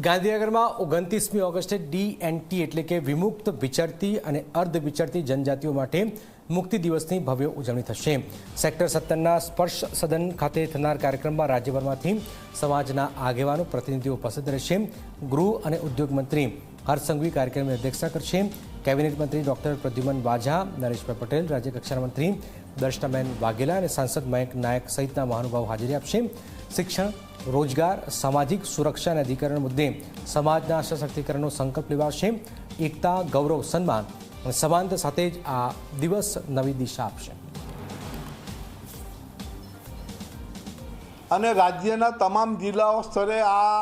ગાંધીનગરમાં 29મી ઓગસ્ટે DNT એટલે કે વિમુક્ત વિચરતી અને અર્ધ વિચરતી જનજાતિઓ માટે મુક્તિ દિવસની ભવ્ય ઉજવણી થશે। સેક્ટર 17ના સ્પર્શ સદન ખાતે થનાર કાર્યક્રમમાં રાજ્યભરમાંથી સમાજના આગેવાનો પ્રતિનિધિઓ ઉપસ્થિત રહેશે। ગૃહ અને ઉદ્યોગ મંત્રી હર્ષ સંઘવી કાર્યક્રમની અધ્યક્ષતા કરશે। કેબિનેટ મંત્રી ડોક્ટર પ્રદ્યુમન વાઝા, નરેશભાઈ પટેલ, રાજ્યકક્ષાના મંત્રી દર્શનાબેન વાઘેલા અને સાંસદ મયંક નાયક સહિતના મહાનુભાવો હાજરી આપશે। શિક્ષણ, રોજગાર, સામાજિક સુરક્ષા અને અધિકરણ મુદ્દે સમાજના સશક્તિકરણનો સંકલ્પ લેવાશે। એકતા, ગૌરવ, સન્માન અને સમાનતા સાથે જ આ દિવસ નવી દિશા આપશે। અને રાજ્યના તમામ જિલ્લાઓ સ્તરે આ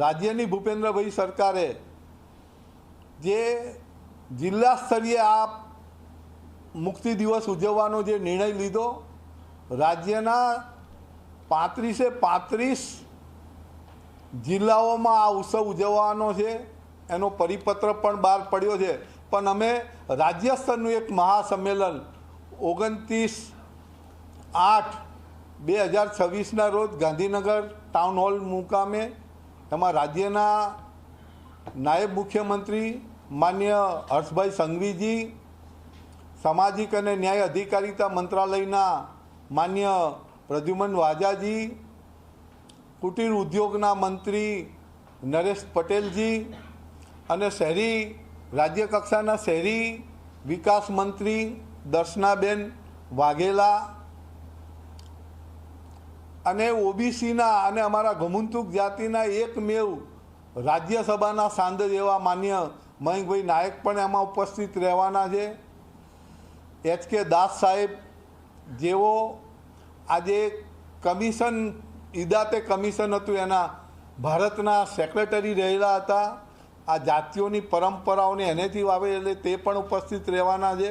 રાજ્યની ભૂપેન્દ્રભાઈ સરકારે જે જિલ્લા સ્તરીય આ મુક્તિ દિવસ ઉજવવાનો જે નિર્ણય લીધો, રાજ્યના 35 જિલ્લાઓમાં આ ઉત્સવ ઉજવવાનો છે, એનો પરિપત્ર પણ બહાર પડ્યો છે। પણ અમે રાજ્ય સ્તરનું એક મહાસંમેલન 29/8/2026ના રોજ ગાંધીનગર ટાઉન હોલ મુકામે, એમાં રાજ્યના નાયબ મુખ્યમંત્રી માન્ય હર્ષભાઈ સંઘવીજી, સામાજિક અને ન્યાય અધિકારિતા મંત્રાલયના માન્ય પ્રદ્યુમન વાઝાજી, કુટીર ઉદ્યોગના મંત્રી નરેશ પટેલજી અને શહેરી રાજ્ય કક્ષાના શહેરી વિકાસ મંત્રી દર્શનાબેન વાઘેલા અને ઓબીસીના અને અમારા ગમુનતુક જાતિના એકમેવ રાજ્યસભાના સાંસદ એવા માન્ય મયંકભાઈ નાયક પણ એમાં ઉપસ્થિત રહેવાના છે। HK દાસ સાહેબ જેઓ આજે કમિશન ઈદાતે કમિશન હતું એના ભારતના સેક્રેટરી રહેલા હતા। આ જાતિઓની પરંપરાઓને એનેથી આવે એટલે તે પણ ઉપસ્થિત રહેવાના છે।